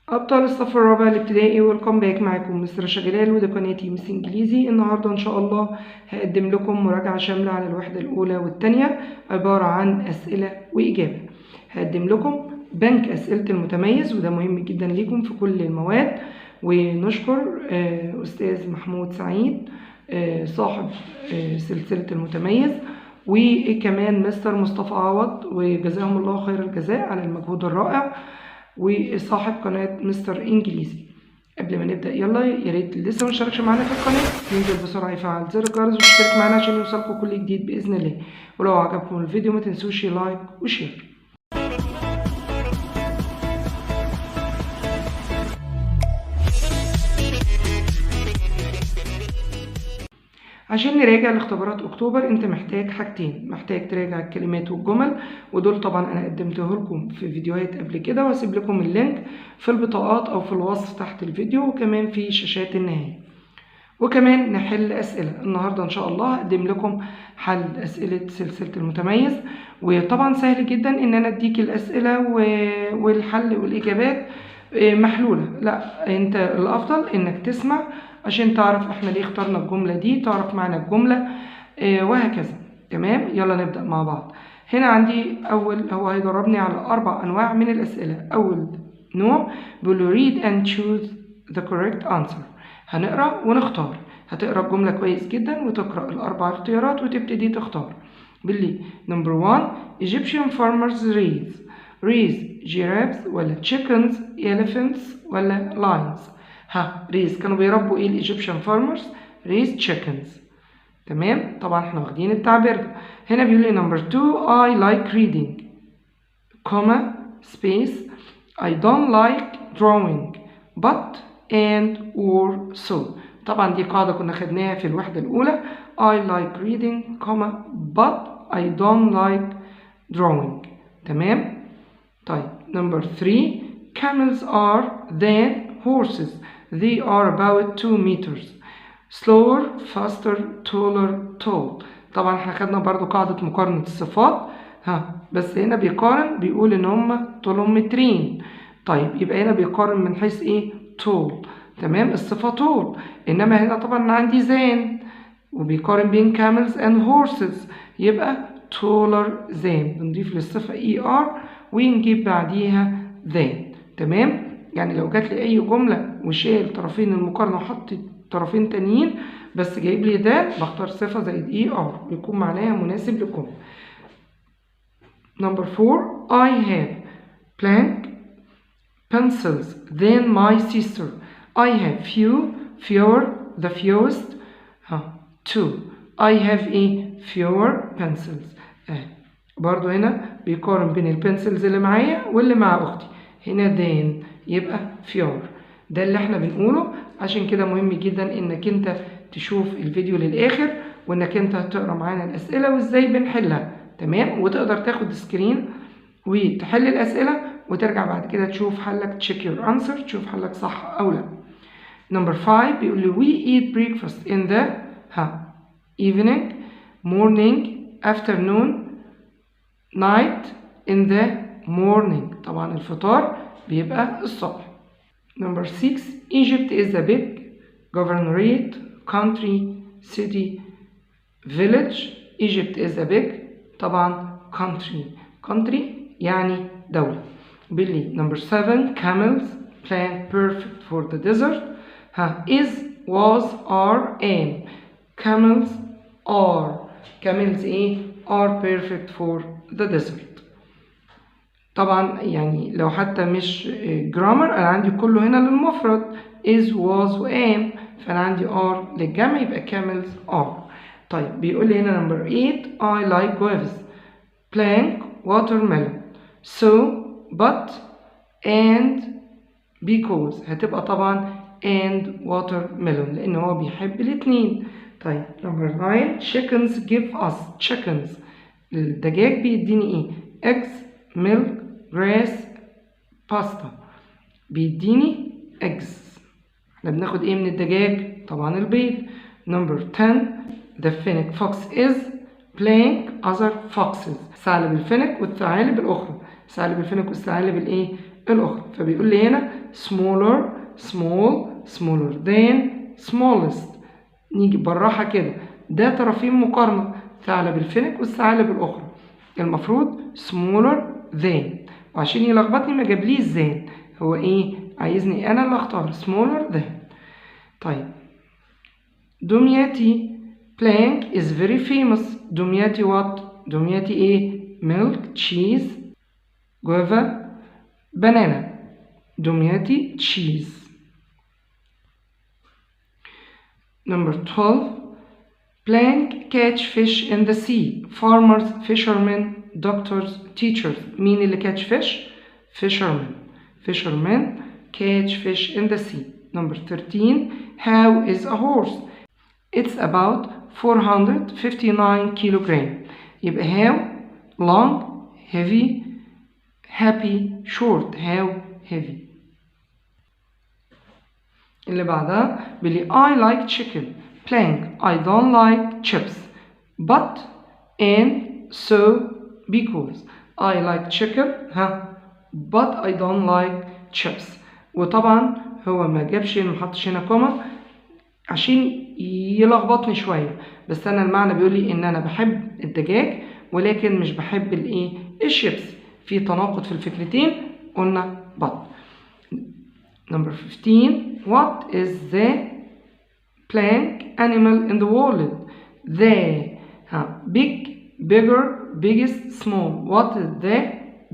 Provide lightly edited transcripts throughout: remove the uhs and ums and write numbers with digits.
أبطال الصف الرابع الابتدائي، ويلكم باك. معاكم مستر شجلال وده قناتي مس إنجليزي. النهاردة إن شاء الله هقدم لكم مراجعة شاملة على الوحدة الأولى والتانية، عبارة عن أسئلة وإجابة. هقدم لكم بنك أسئلة المتميز، وده مهم جدا ليكم في كل المواد. ونشكر أستاذ محمود سعيد صاحب سلسلة المتميز، وكمان مستر مصطفى عوض، وجزاهم الله خير الجزاء على المجهود الرائع، وصاحب قناة مستر إنجليزي. قبل ما نبدأ يلا يا ريت اللي لسه مشتركش معانا في القناة ينزل بسرعة يفعل زر الجرس ويشترك معانا عشان يوصلكم كل جديد بإذن الله. ولو عجبكم الفيديو ما تنسوش لايك وشير. عشان نراجع لاختبارات اكتوبر انت محتاج حاجتين، محتاج تراجع الكلمات والجمل، ودول طبعا انا قدمته لكم في فيديوهات قبل كده، واسيب لكم اللينك في البطاقات او في الوصف تحت الفيديو، وكمان في شاشات النهاية. وكمان نحل اسئله. النهارده ان شاء الله هقدم لكم حل اسئله سلسله المتميز، وطبعا سهل جدا ان انا اديك الاسئله والحل والاجابات محلوله. لا، انت الافضل انك تسمع عشان تعرف احنا ليه اخترنا الجمله دي، تعرف معنى الجمله وهكذا. تمام، يلا نبدا مع بعض. هنا عندي هو هيدربني على 4 انواع من الاسئله. اول نوع بيقول read and choose the correct answer. هنقرأ ونختار. هتقرأ الجملة كويس جدا وتقرأ ال4 اختيارات وتبتدي تختار. باللي نمبر 1 Egyptian farmers raise giraffes ولا chickens elephants ولا lions. raise كانوا بيربوا ايه الإيجيبشن farmers؟ raise chickens. تمام، طبعا احنا واخدين التعبير ده. هنا بيقول لي نمبر 2 I like reading comma space I don't like drawing but and or so. طبعا دي قاعدة كنا خدناها في الوحدة الأولى. I like reading comma but I don't like drawing. تمام. طيب نمبر 3 camels are than horses. They are about 2 meters. slower faster taller tall. طبعا احنا خدنا برضو قاعدة مقارنة الصفات. بس هنا بيقارن، بيقول ان هم طولهم مترين. طيب يبقى هنا بيقارن من حيث ايه؟ tall. تمام، الصفة tall. انما هنا طبعا عندي than، وبيقارن بين camels and horses، يبقى taller than. بنضيف للصفة er ونجيب بعديها than. تمام، يعني لو جات لي اي جملة وشال طرفين المقارنة وحط طرفين تانيين بس جايب لي than، بختار صفة زائد er يكون معناها مناسب للجملة. Number 4 I have blank pencils than my sister. I have fewer, the fewest, 2. I have fewer pencils. برضو هنا بيقارن بين البنسلز اللي معايا واللي مع أختي. هنا than يبقى fewer. ده اللي احنا بنقوله. عشان كده مهم جدا انك انت تشوف الفيديو للآخر، وانك انت تقرأ معانا الأسئلة وازاي بنحلها. تمام، وتقدر تاخد سكرين وتحل الأسئلة وترجع بعد كده تشوف حلك check your answer، تشوف حلك صح أو لا. Number 5 بيقول لي we eat breakfast in the evening, morning, afternoon, night, in the morning. طبعا الفطار بيبقى الصبح. Number 6 Egypt is a big governorate, country, city, village. Egypt is a big طبعا country يعني دولة. باللي number 7 camels plant perfect for the desert. is, was, are, am. camels are perfect for the desert. طبعا يعني لو حتى مش grammar انا عندي كله هنا للمفرد is, was و am، فانا عندي are للجمع يبقى camels are. طيب بيقول لي هنا number 8 I like guavas blank watermelon so but and because. هتبقى طبعا and watermelon لان هو بيحب الاتنين. طيب number 9 chickens give us. chickens الدجاج بيديني eggs milk grass pasta. بيديني eggs. احنا بناخد من الدجاج؟ طبعا البيض. number 10 the fennec fox is blank other foxes. ثعلب الفنك والثعالب الأخرى. ثعلب الفنك والثعالب الأخرى. فبيقول لي هنا smaller smaller than smallest. نيجي بالراحة كده، ده طرفين مقارنة، ثعلب الفينك والثعالب الأخرى. المفروض smaller than، وعشان يلخبطني ما جابليش than، هو إيه؟ عايزني أنا اللي أختار smaller than. طيب دمياطي blank is very famous. دمياطي what؟ دمياطي إيه؟ milk cheese guava banana. دمياطي cheese. Number 12 blank catch fish in the sea. farmers, fishermen, doctors, teachers. مين اللي catch fish؟ fishermen catch fish in the sea. Number 13 how is a horse? It's about 459 kilogram. يبقى how long heavy happy short. how heavy. اللي بعدها بيقول I like chicken blank I don't like chips but and so because. I like chicken but I don't like chips. وطبعا هو ما جابش ما حطش هنا كوما عشان يلخبطني شويه، بس انا المعنى بيقول لي ان انا بحب الدجاج ولكن مش بحب الايه الشيبس. في تناقض في الفكرتين، قلنا but. Number 15 what is the blank animal in the world? The big bigger biggest small. what is the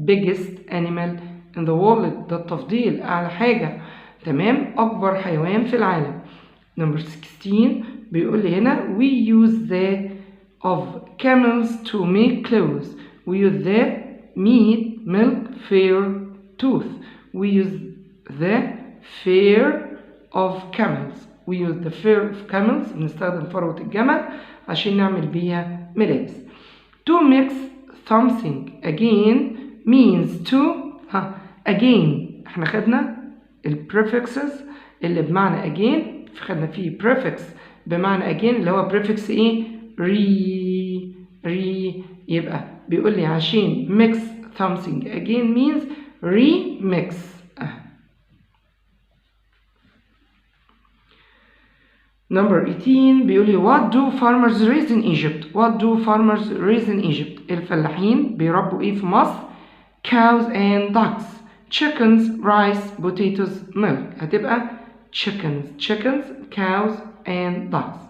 biggest animal in the world؟ ده التفضيل، اعلى حاجه، تمام، اكبر حيوان في العالم. Number 16 بيقول لي هنا we use the of camels to make clothes. we use the meat milk fur tooth. we use the fur of camels. we use the fur of camels. بنستخدم فروة الجمل عشان نعمل بيها ملابس. to mix something again means to again. احنا خدنا الprefixes اللي بمعنى again، خدنا فيه prefix بمعنى again اللي هو prefix ايه؟ re. يبقى بيقول لي عشان mix something again means remix. Number 18 بيقول لي what do farmers raise in Egypt? what do farmers raise in Egypt؟ الفلاحين بيربوا ايه في مصر؟ cows and ducks, chickens, rice, potatoes, milk. هتبقى chickens, cows and ducks.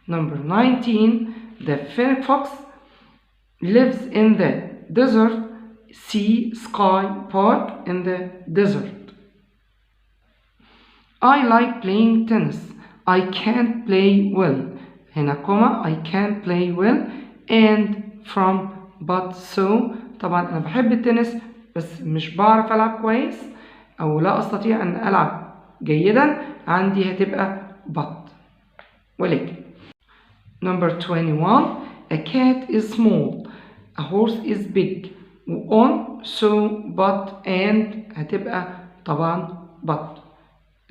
Number 19 the fennec fox lives in the desert, sea, sky, park in the desert. I like playing tennis. I can't play well. هنا كوما I can't play well and from but so. طبعا أنا بحب التنس بس مش بعرف ألعب كويس أو لا أستطيع أن ألعب جيدا. عندي هتبقى but ولكن. Number 21 a cat is small, a horse is big. on so but and هتبقى طبعا but.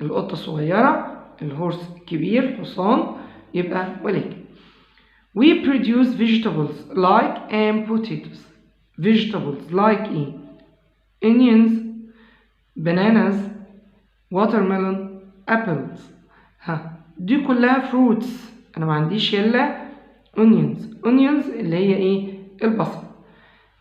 القطة صغيرة، الهورس كبير، حصان، يبقى ولكن. we produce vegetables like and potatoes. vegetables like ايه؟ onions, bananas, watermelon, apples. دي كلها fruits. انا ما عنديش الا onions اللي هي ايه؟ البصل.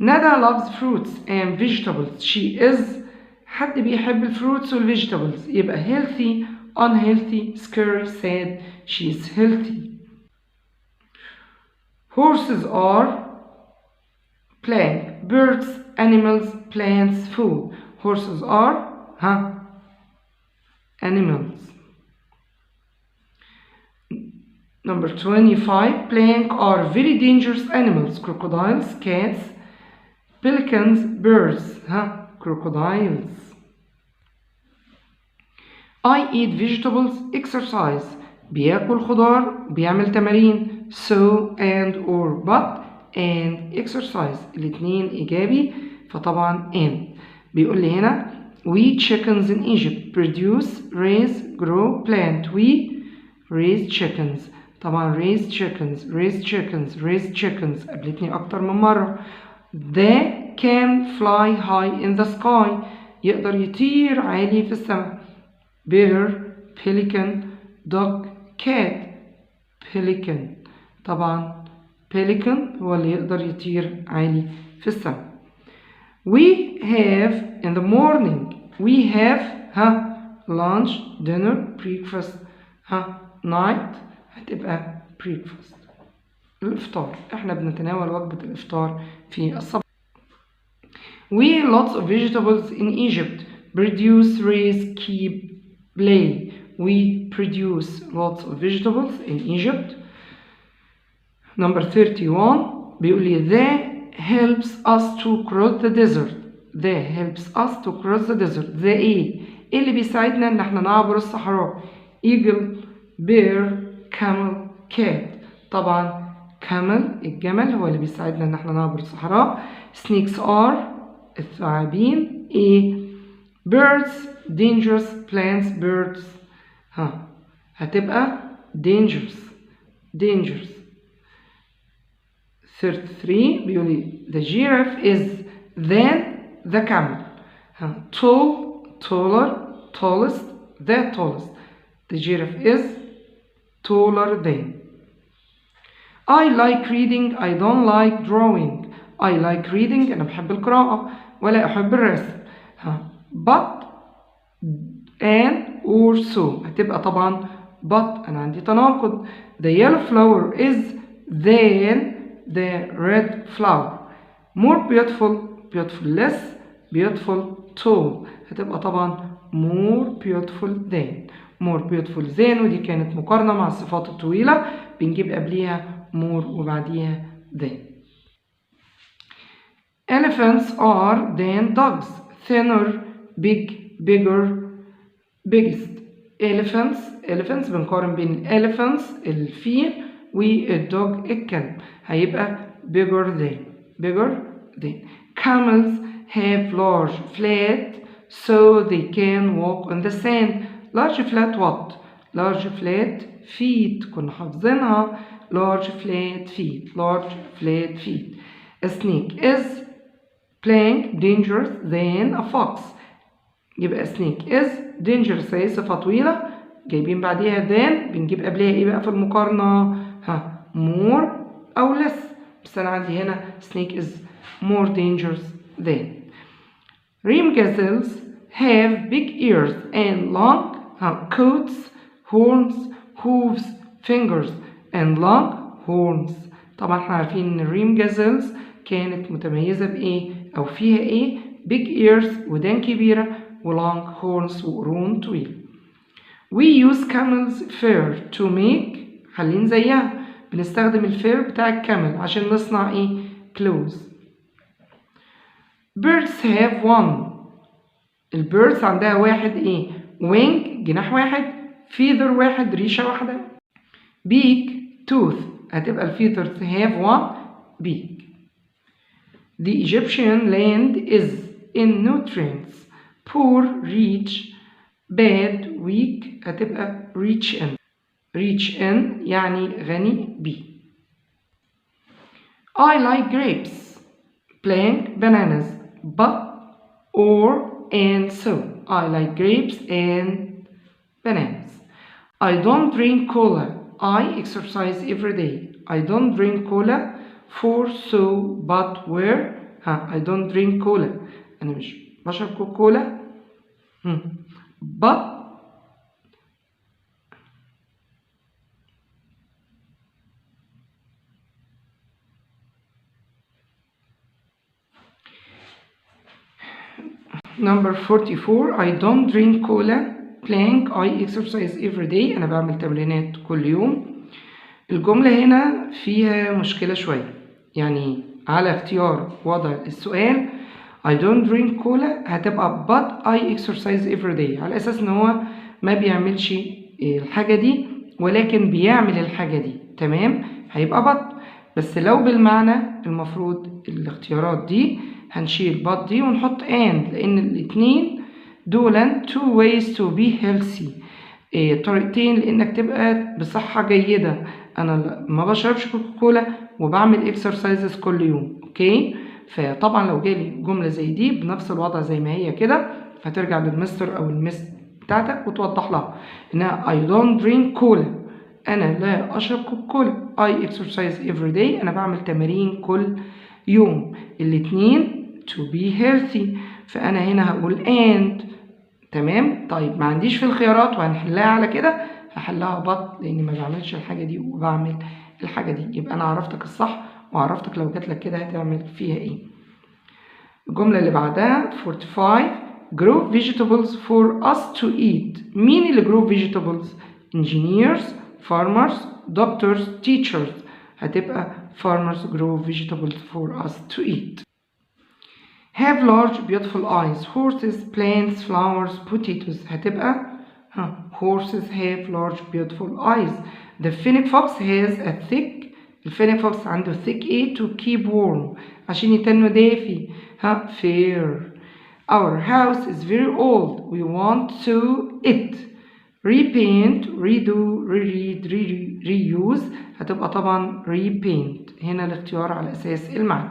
ندى loves fruits and vegetables. she is حد بيحب الفروتس والفيجيتابلز، يبقى healthy, unhealthy, scary, sad. she is healthy. horses are blank, birds, animals, plants, food. horses are animals. Number 25 blank are very dangerous animals. crocodiles, cats, pelicans, birds. crocodiles. I eat vegetables, exercise. بياكل خضار، بيعمل تمارين. so and or but and exercise الاتنين إيجابي، فطبعا and. بيقول لي هنا we chickens in Egypt produce, raise, grow, plant. we raise chickens. طبعا raise chickens قابلتني أكتر من مرة. they can fly high in the sky. يقدر يطير عالي في السماء. bear pelican dog cat pelican. طبعا pelican هو اللي يقدر يطير عالي في السماء. we have in the morning we have lunch dinner breakfast night هتبقى breakfast الإفطار. احنا بنتناول وجبة الإفطار في الصباح. we lots of vegetables in Egypt produce raise keep play. we produce lots of vegetables in Egypt. number 31 بيقول لي they helps us to cross the desert. they helps us to cross the desert. ده ايه اللي بيساعدنا ان احنا نعبر الصحراء؟ eagle bear camel cat. طبعا camel الجمل هو اللي بيساعدنا ان احنا نعبر الصحراء. snakes are الثعابين. ايه birds dangerous plants birds هتبقى dangerous. 33 بيقول لي the giraffe is than the camel. tall taller tallest the tallest. the giraffe is taller than. I like reading I don't like drawing. I like reading أنا بحب القراءة ولا أحب الرسم. but and or so هتبقى طبعا but أنا عندي تناقض. the yellow flower is than the red flower. more beautiful less beautiful tall هتبقى طبعا more beautiful than ودي كانت مقارنة مع الصفات الطويلة بنجيب قبليها more وبعديها than. elephants are than dogs. thinner big bigger biggest. elephants بنقارن بين elephants الفيل والدوج الكلب هيبقى bigger than. camels have large flat so they can walk on the sand. large flat what? large flat feet كنا حافظينها. large flat feet. a snake is blank dangerous than a fox. يبقى snake is dangerous هي صفة طويلة جايبين بعديها than بنجيب قبلها ايه بقى في المقارنة؟ more أو less. بس أنا عندي هنا snake is more dangerous than. Rim gazelles have big ears and long coats, horns, hooves, fingers and long horns. طبعا احنا عارفين ان الريم gazelles كانت متميزة بإيه أو فيها إيه؟ big ears ودان كبيرة و long horns وقرون طويل. We use camel's fur to make خلين زيها بنستخدم الفير بتاع الكامل عشان نصنع ايه؟ clothes. birds have one. البيردز عندها واحد ايه؟ wing جناح واحد feather واحد ريشة واحدة beak tooth هتبقى الفيثرز have one beak. The Egyptian land is in nutrients poor rich bad weak هتبقى rich in يعني غني بيه. I like grapes blank bananas but or and so. I like grapes and bananas. I don't drink cola. I exercise every day. I don't drink cola for so but where I don't drink cola أنا مش بشرب كوكولا but number 44 I don't drink cola blank I exercise every day أنا بعمل تمرينات كل يوم. الجملة هنا فيها مشكلة شوية يعني على اختيار وضع السؤال I don't drink cola هتبقى but I exercise every day على أساس إن هو ما بيعملش الحاجة دي ولكن بيعمل الحاجة دي تمام هيبقى but. بس لو بالمعنى المفروض الاختيارات دي هنشيل but دي ونحط and لأن الاتنين دولا two ways to be healthy طريقتين لأنك تبقى بصحة جيدة. أنا ما بشربش كوكاكولا وبعمل exercises كل يوم أوكي. فطبعا لو جالي جملة زي دي بنفس الوضع زي ما هي كده هترجع للمستر أو المس بتاعتك وتوضح لها إنها I don't drink cola، أنا لا أشرب كوكولا. I exercise every day، أنا بعمل تمارين كل يوم. الاتنين to be healthy، فأنا هنا هقول and. تمام. طيب ما عنديش في الخيارات وهنحلها على كده، هحلها بط لأني ما بعملش الحاجة دي وبعمل الحاجة دي. يبقى أنا عرفتك الصح وعرفتك لو جاتلك كده هتعمل فيها إيه. الجملة اللي بعدها 45 grow vegetables for us to eat. مين اللي grow vegetables؟ engineers، farmers، doctors، teachers. هتبقى farmers grow vegetables for us to eat. have large beautiful eyes. horses، plants، flowers، potatoes. هتبقى horses have large beautiful eyes. the fennec fox has a thick. الفينيك فوكس عنده thick ايه to keep warm، عشان يتنه دافي. fair. our house is very old. we want to it. repaint، redo، reread، reuse. هتبقى طبعا repaint. هنا الاختيار على أساس المعنى.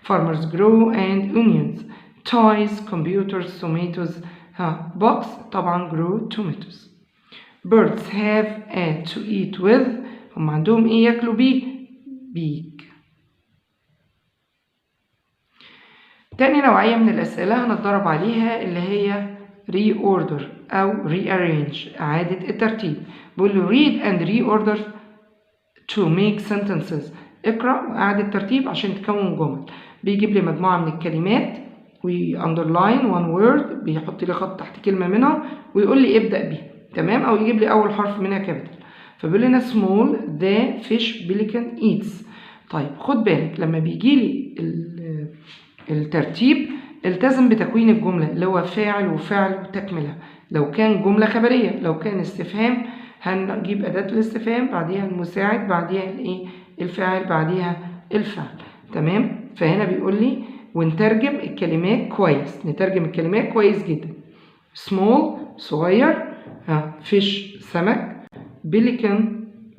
farmers grow and onions. toys، computers، tomatoes. box طبعا grow tomatoes. birds have a to eat with. هم عندهم ايه ياكلوا بيه؟ beak. تاني نوعية من الأسئلة هنتدرب عليها اللي هي reorder أو rearrange، إعادة الترتيب. بقول له read and reorder to make sentences. اقرأ وإعادة الترتيب عشان تكون جمل. بيجيب لي مجموعة من الكلمات و underline one word، بيحط لي خط تحت كلمة منها ويقول لي ابدأ بيها. تمام. أو يجيب لي أول حرف منها كابيتال. فبيقول لنا small the fish pelican eats. طيب خد بالك لما بيجي لي الترتيب التزم بتكوين الجملة اللي هو فاعل وفعل وتكملة. لو كان جملة خبرية، لو كان استفهام هنجيب أداة الاستفهام بعديها المساعد بعديها الايه الفاعل بعديها الفعل. تمام. فهنا بيقول لي ونترجم الكلمات كويس. نترجم الكلمات كويس جدا. small صغير، fish سمك، pelican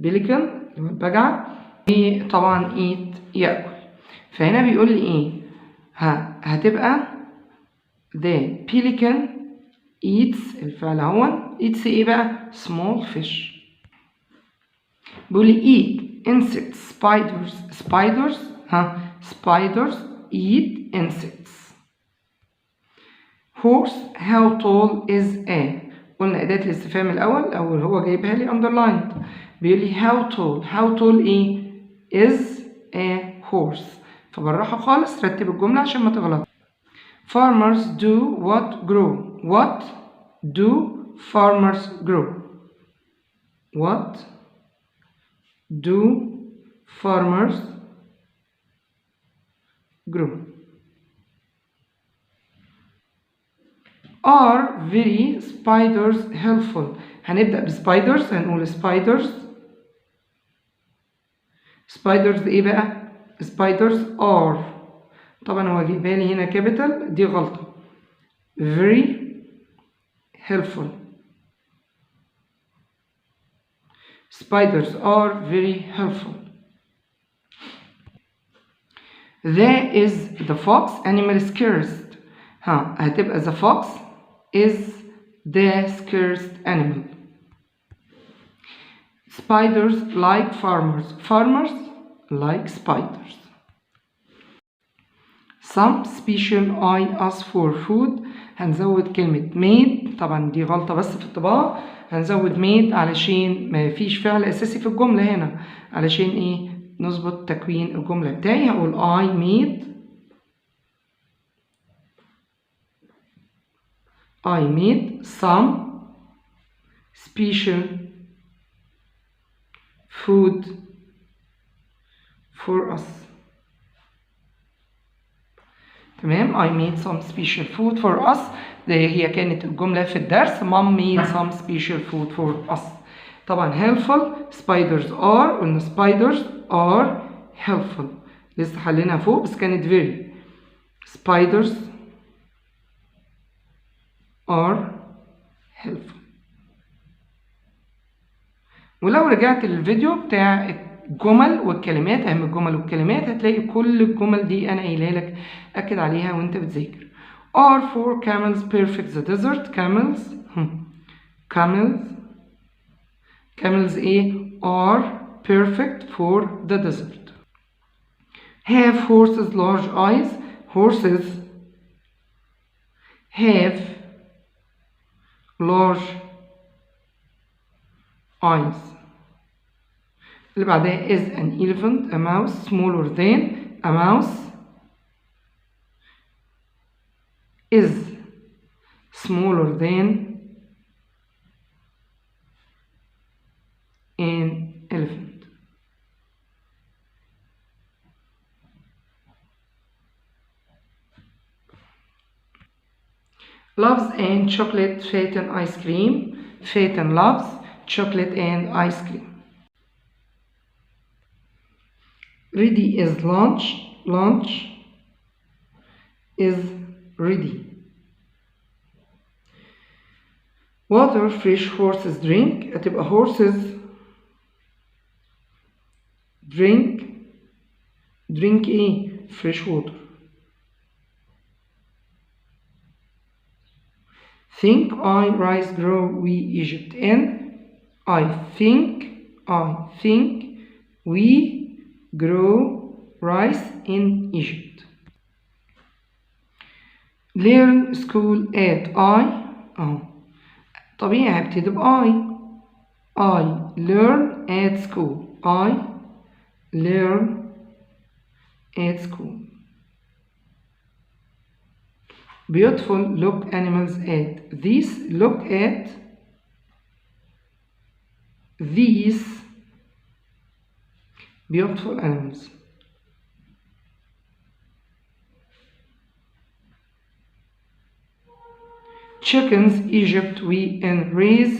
اللي هو البجعة، طبعا eat يأكل. فهنا بيقول لي ايه؟ هتبقى the pelican eats الفعل هون eats ايه بقى؟ small fish. بيقول لي eat insects spiders eat insects. horse how tall is a. قلنا أداة الاستفهام الأول أو هو جايبها لي underlined. بيقول لي how tall ايه؟ is a horse. فبالراحة خالص رتب الجملة عشان ما تغلط. farmers do what grow. what do farmers grow. what do farmers grow. are very spiders helpful. هنبدأ بspiders، هنقول spiders ايه بقى؟ spiders are. طبعا هو جايبها لي هنا كابيتال، دي غلطة. very helpful. spiders are very helpful. is the fox animal scarce. هتبقى the fox is the scarce animal. spiders like farmers like spiders. some special I ask for food. هنزود كلمة made، طبعا دي غلطة بس في الطباعة. هنزود made علشان ما فيش فعل أساسي في الجملة هنا، علشان إيه؟ نظبط تكوين الجملة بتاعي. هقول I made some special food for us. تمام. I made some special food for us. هي كانت الجملة في الدرس. Mom made some special food for us. طبعا helpful spiders are، قلنا spiders are helpful. لسه حليناها فوق بس كانت very. spiders are helpful. ولو رجعت للفيديو بتاع الجمل والكلمات، أهم الجمل والكلمات، هتلاقي كل الجمل دي أنا قايلها لك، أكد عليها وأنت بتذاكر. Are 4 camels perfect the desert? Camels ايه are perfect for the desert. Have horses large eyes? Horses have large eyes. اللي بعدها is an elephant a mouse smaller than a mouse is smaller than an elephant. Loves and chocolate Phaeton ice cream. Phaeton loves chocolate and ice cream. Ready is lunch. Lunch is ready. Water fresh horses drink. هتبقى horses drink ايه fresh water. Think I rice grow we Egypt in. I think we grow rice in Egypt. Learn school at I طبيعي هبتدي ب I learn at school. I learn at school. Beautiful look animals at. These look at these beautiful animals. Chickens Egypt we and raise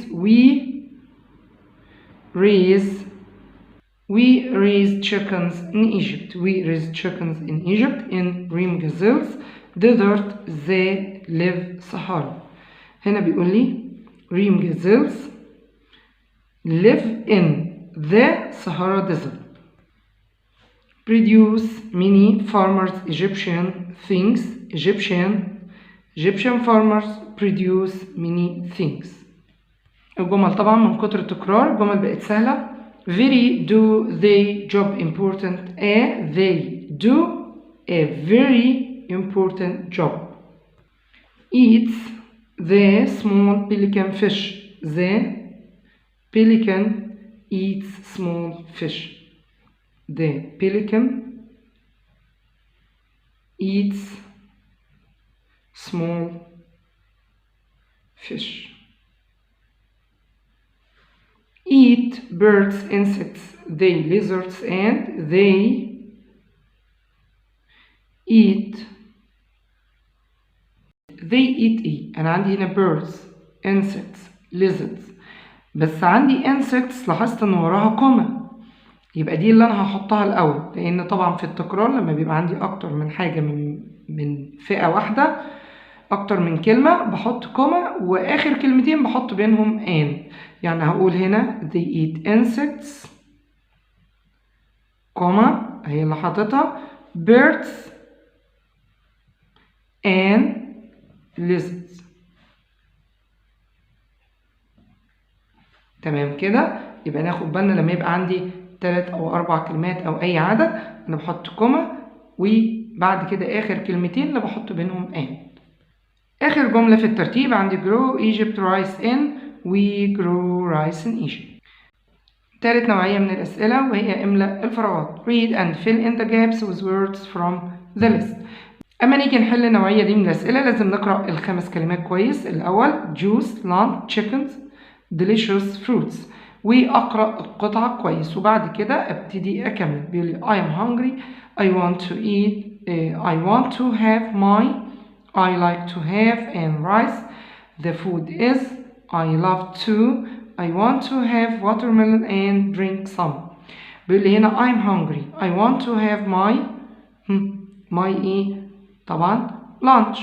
chickens in Egypt. We raise chickens in Egypt. In Rim gazelles desert they live Sahara. هنا بيقول لي Rim gazelles live in the Sahara desert. Produce many farmers Egyptian things. Egyptian farmers produce many things. الجمل طبعا من كتر التكرار الجمل بقت سهلة. Very do they job important. They do a very important job. Eats the small pelican fish. The pelican eats small fish. The pelican eats small fish. Eat birds, insects, they lizards and they eat ايه؟ انا عندي هنا birds, insects, lizards بس عندي insects لاحظت ان وراها كوما يبقى دي اللي انا هحطها الاول لان طبعا في التكرار لما بيبقى عندي اكتر من حاجة من فئة واحدة اكتر من كلمة بحط كوما واخر كلمتين بحط بينهم ان يعني هقول هنا they eat insects كوما هي اللي حاططها birds and lizards. تمام كده يبقى ناخد بالنا لما يبقى عندي 3 أو 4 كلمات او اي عدد انا بحط كوما وبعد كده اخر كلمتين اللي بحط بينهم ان. اخر جملة في الترتيب عندي grow Egypt rice in we grow rice in Egypt. تالت نوعية من الأسئلة وهي املأ الفراغات. read and fill in the gaps with words from the list. أما نيجي نحل النوعية دي من الأسئلة لازم نقرأ ال5 كلمات كويس. الأول juice, lunch, chickens, delicious fruits وأقرأ القطعة كويس وبعد كده أبتدي أكمل. بيقول لي I am hungry I want to eat I want to have my I like to have and rice. The food is I love to I want to have watermelon and drink some. بيقول لي هنا I'm hungry I want to have my ايه طبعا lunch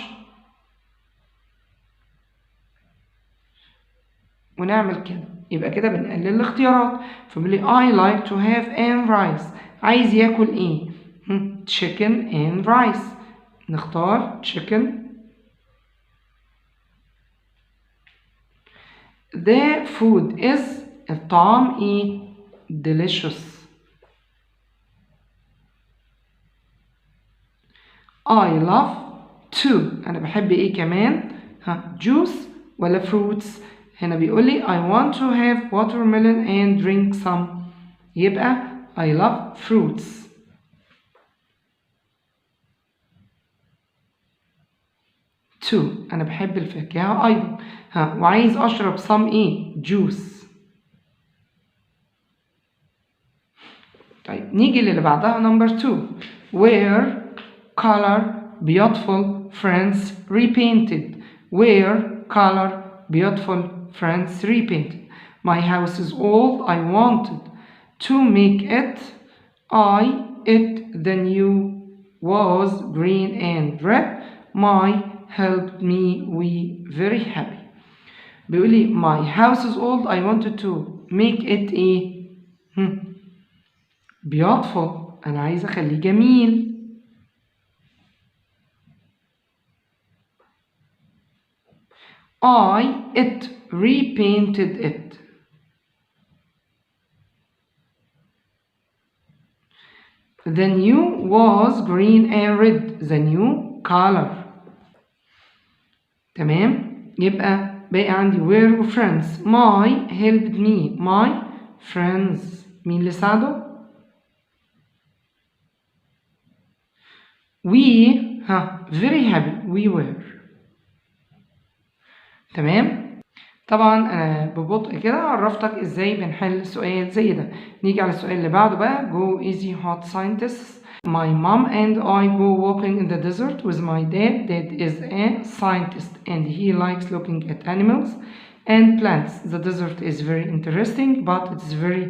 ونعمل كده يبقى كده بنقلل الاختيارات. فبيقول لي I like to have and rice عايز ياكل ايه chicken and rice نختار chicken The food is الطعام ايه delicious. I love to أنا بحب إيه كمان؟ juice ولا fruits؟ هنا بيقول لي I want to have watermelon and drink some. يبقى I love fruits. to أنا بحب الفاكهة أيضا. وعايز أشرب some إيه؟ juice. طيب نيجي للي بعدها number 2. Where color beautiful France repainted. Where color beautiful France repainted. My house is old. I wanted to make it. The new was green and red. My helped me. We very happy. بيقول لي my house is old. I wanted to make it a beautiful. أنا عايز أخليه جميل. It repainted it. The new was green and red. The new color. تمام. يبقى باقي عندي where و friends. My helped me. My friends. مين اللي ساعده؟ We very happy. We were. تمام. طبعا انا ببطء كده عرفتك ازاي بنحل سؤال زي ده. نيجي على السؤال اللي بعده بقى. Go easy hot scientists. My mom and I go walking in the desert with my dad. Dad is a scientist and he likes looking at animals and plants. The desert is very interesting but it's very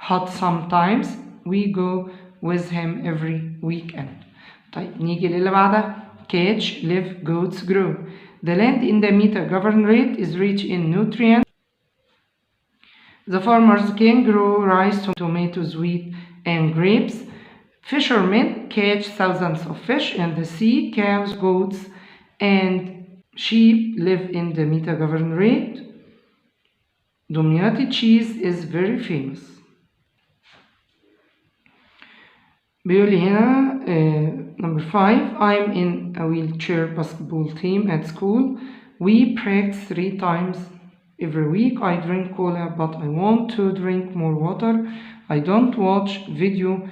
hot sometimes. We go with him every weekend. طيب نيجي للي بعدها. Catch, live, goats grow. The land in the meter governorate is rich in nutrients. The farmers can grow rice, tomatoes, wheat, and grapes. Fishermen catch thousands of fish in the sea. Cows, goats, and sheep live in the meter governorate. Dumyati cheese is very famous. بيقول لي هنا number 5. I'm in a wheelchair basketball team at school. We practice 3 times every week. I drink cola but I want to drink more water. I don't watch video.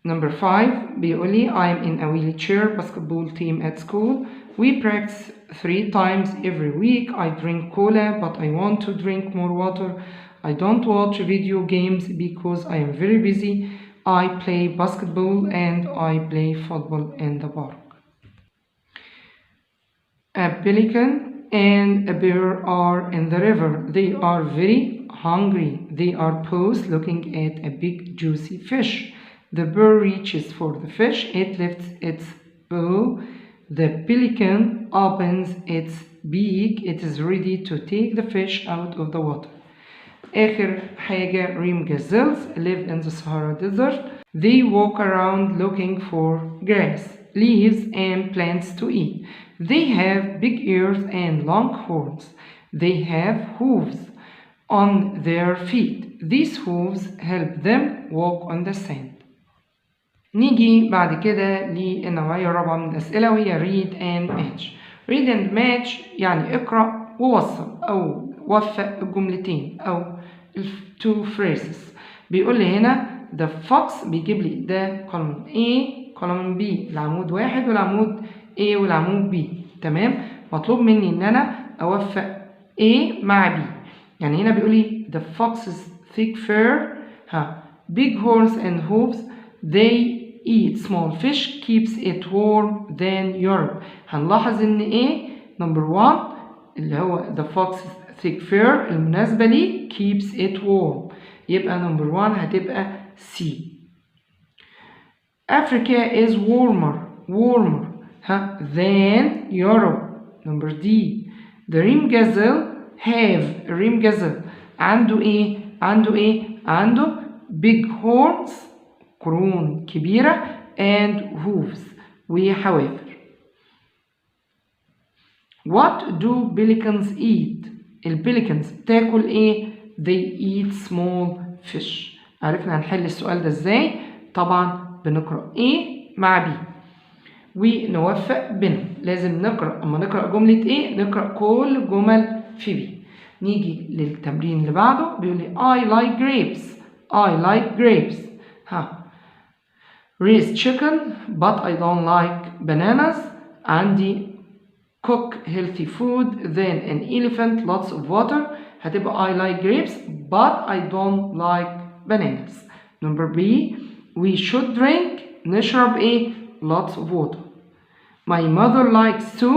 Number 5 بيقول لي I'm in a wheelchair basketball team at school. We practice 3 times every week. I drink cola but I want to drink more water. I don't watch video games because I am very busy. I play basketball and I play football in the park. A pelican and a bear are in the river. They are very hungry. They are both looking at a big juicy fish. The bear reaches for the fish. It lifts its bill. The pelican opens its beak. It is ready to take the fish out of the water. آخر حاجة rheem gazelles live in the Sahara Desert. They walk around looking for grass, leaves, and plants to eat. They have big ears and long horns. They have hooves on their feet. These hooves help them walk on the sand. نيجي بعد كده للنوعية الرابعة من الأسئلة وهي read and match. read and match يعني اقرأ ووصل أو وفق الجملتين أو two phrases. بيقول لي هنا the fox بيجيب لي ده column A column B العمود 1 والعمود A والعمود B. تمام. مطلوب مني ان انا اوفق A مع B. يعني هنا بيقول لي the fox's thick fur big horns and hooves. They eat small fish keeps it warm than Europe. هنلاحظ ان A number 1 اللي هو the fox's thick fur المناسبة لي keeps it warm. يبقى number 1 هتبقى C. Africa is warmer than Europe. Number D. The rheem gazelle عنده ايه؟ عنده big horns قرون كبيرة and hooves وحوافر. What do pelicans eat? البيليكنز تاكل ايه؟ they eat small fish. عرفنا هنحل السؤال ده ازاي؟ طبعا بنقرأ ايه مع بي ونوفق بينهم. لازم نقرأ، اما نقرأ جملة ايه نقرأ كل جمل في بي. نيجي للتمرين اللي بعده، بيقول لي I like grapes. I like grapes. raise chicken but I don't like bananas. عندي cook healthy food, then an elephant, lots of water. هتبقى I like grapes but I don't like bananas. Number B, we should drink. نشرب ايه؟ lots of water. My mother likes to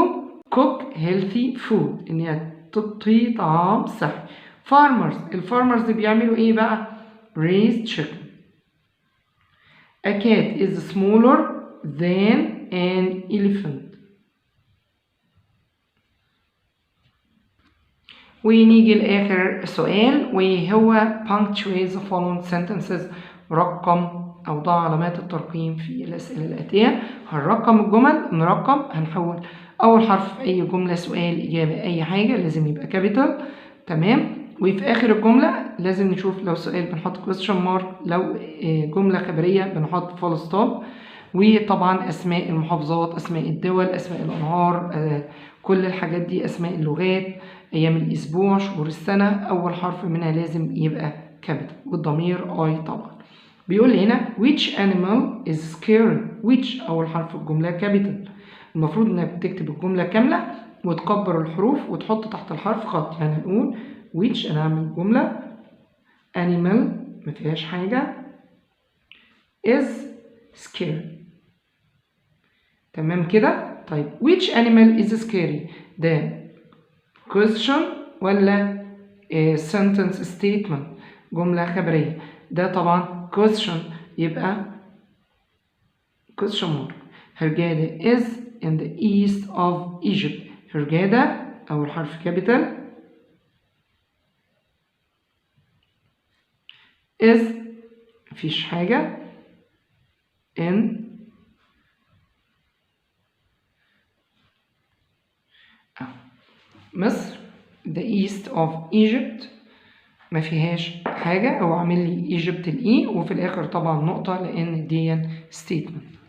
cook healthy food. ان هي تطهي طعام صحي. Farmers، الفارمرز بيعملوا ايه بقى؟ raise chicken. A cat is smaller than an elephant. ونيجي لآخر سؤال وهو punctuate the following sentences. رقم أو ضع علامات الترقيم في الأسئلة الآتية. هنرقم الجمل، نرقم هنحول أول حرف في أي جملة سؤال إجابة أي حاجة لازم يبقى كابيتال. تمام. وفي آخر الجملة لازم نشوف لو سؤال بنحط question mark، لو جملة خبرية بنحط full stop. وطبعا أسماء المحافظات، أسماء الدول، أسماء الأنهار، كل الحاجات دي، أسماء اللغات، أيام الأسبوع، شهور السنة، أول حرف منها لازم يبقى كابيتال والضمير I طبعا. بيقول لي هنا which animal is scary. which أول حرف في الجملة كابيتال. المفروض إنك تكتب الجملة كاملة وتكبر الحروف وتحط تحت الحرف خط. يعني نقول which، أنا أعمل جملة animal مفيهاش حاجة is scary. تمام كده؟ طيب which animal is scary ده question ولا sentence statement؟ جملة خبرية. ده طبعا question يبقى question mark. هرجادة is in the east of Egypt. هرجادة أول حرف كابيتال is مفيش حاجة in مصر the east of Egypt ما فيهاش حاجة، هو عامل لي Egypt الإي وفي الآخر طبعا نقطة لأن دي statement.